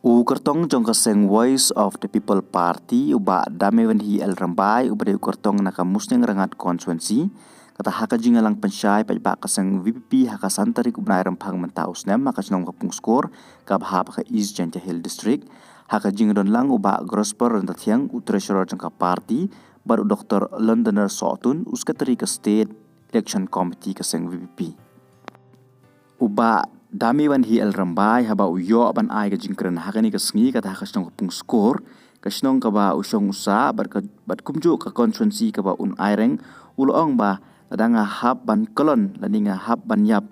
Kyrtong jong kaseng Voice of the People Party Bah Damewanhi L Rymbai ubade kyrtong naka Musniang-Rangad Constituency kata haka jingalang pensyai Paitbah kaseng VPP haka santarik ubnai rempang mentaus nem haka shnong kapung skor kab haka East Jantahil District haka jingadon lang ubah grosper rentathiang treasurer jangka party baru Dr. Londoner Sotun uskateri ke State Election Committee kaseng VPP Bah Damewanhi L Rymbai haba uyo ban ai ka jingkren hakani ka sngi kata haka shnong kapung skor ka shnong ka ba usyong usa bat kumju ka constituency ka ba un aireng uloong ba tadanga hab ban Kyllon laninga hab ban yap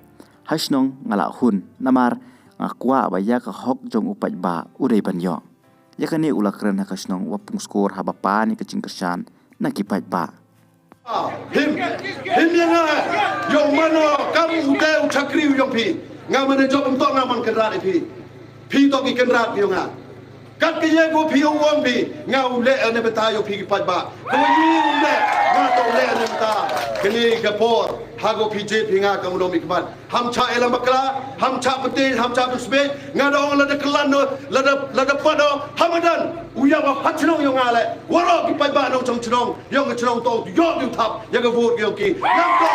hasnong ngala Hun Namar ngakwa ba ya ka hok jong upat ba udai ban yo yakani ulakren haka shnong wapung skor haba pani ka jingkersan nakipat ba him yang yang mana kamu udah cakri yang pi ngam mana job untuk ngaman kenrat pi to ki kenrat pi nga kat ke ye go pi wong pi ngau le ane beta yo pi pat ba ko yi le ma to le ane beta kini gapor hago pi je pi nga kamu dom ikmat ham cha ela makla ham cha peti ham cha besbe ngadong la de klan la de pado hamadan uya wa hatnong yo ngale waro ki pat ba no chong chnong yo ng chnong to yo yu thap ya ga vot yo ki ngam to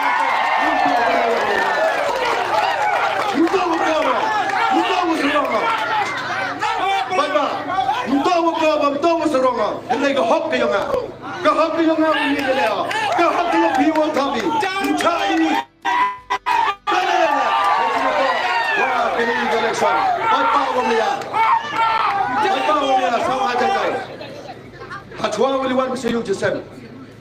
Mtawa seronga, ini ke hak ke yonga, ini dia, ke hak ke yang piwang tapi, cah ini, wah ini election, Paitbah wamlia, sama aja guys, hajwa waliwan bersayung jesem,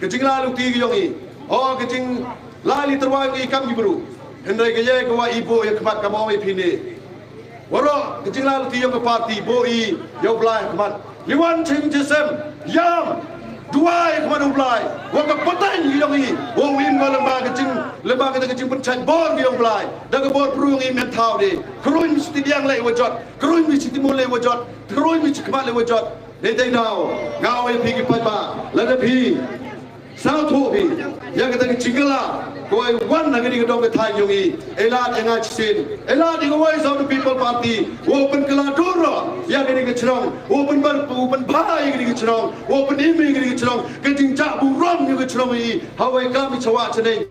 kecing lalu tiga yongi, oh kecing lali terwang ikam gibru, hendai kaya kawa ibu yang kemat kamu pini, waro kecing lalu tiga ke parti, boi, yang belah kemat. Liwan ching jesem yam dua keman ublai waka patang yang ini wong win lembaga kecing pencet bor yang ublai daga bor perung im mentau di keruin mesti diang lei wajot keruin mesti timur lei wajot keruin mesti kemat lei wajot netai dau ngau yang pergi Paitbah lada pi satu pi yang kita kecingala koi wan lagi di gedong ketai yungi elat yang ngacin elat di Voice of the People Party open keladura yang ini kecerong open bah yang ini kecerong open imi yang ini kecerong kecing cak buram yang kecerong ini hawai kami cawak ceneng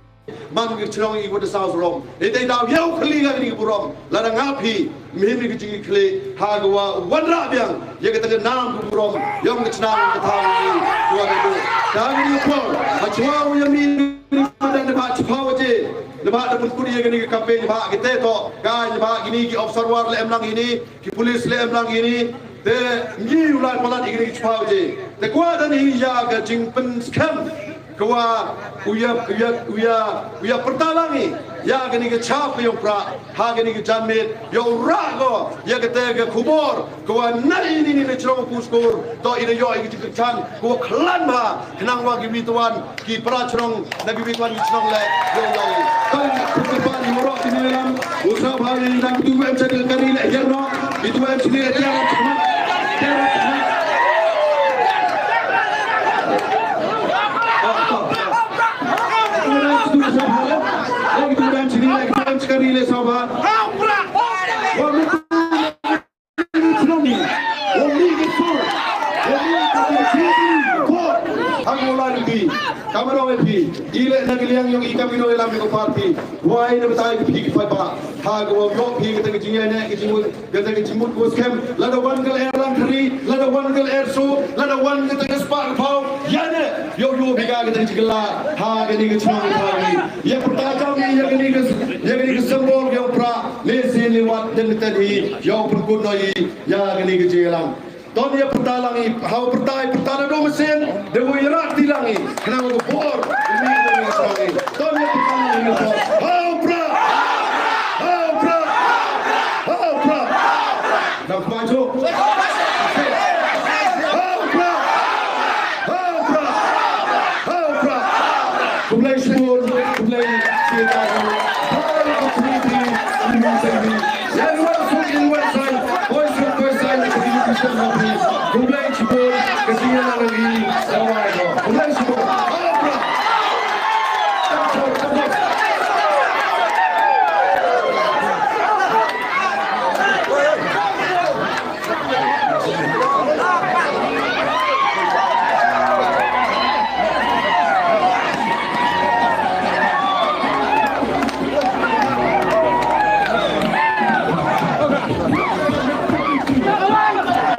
man kecerong ini pada saus rom itu tahu yau keli yang ini buram lada ngapi mihim ini kecing keli hagwa wadra biang yang kita kenal buram yang kecerong ketahui ini dua itu dan ini pun acwa yang ini dan debat cepat je debat dapat kuri yang ini kampanye debat kita tu kan debat ini ki observer le emlang ini ki polis le emlang ini de ni ulat malat ini cepat je de kuat dan ini ya ke jing pen scam kuat uya pertalangi ya ke ni ke cap yang pra ha ke ni ke jamit yang rago ya ke te ke kubur kuat nai ini ni cerong puskor to ini yo ini dikecan kuat kelan ba kenang wa gibi tuan ki pra cerong nabi tuan cerong le yo kan kutuban murok ini dalam usaha hari dan tu em cakap kali le yerno itu em sini dia sekali le sahabat kamera pi ile nagiliang yung ikamino ilam ko party why na tayo pi Paitbah hago yo pi kita kijingene kijimut ko scam lada one gal air lang three lada one gal air so lada one kita spark pow yane yo biga kita jigla ha gani ke chong party ye pertama ni ye gani ke sembol yo pra lesi lewat dan tadi yo perkun noi ya gani ke jelang Don ya pertalangi, hau pertala do mesin, dewa irak tilangi, kenapa bor, ini dewa isangi. Don ya pertalangi, hau pra, nak maju, hau pra, kumlai sepur, kumlai siapa, hau kumlai ini sendiri, yang luar side, voice side, kumlai sepur, kesini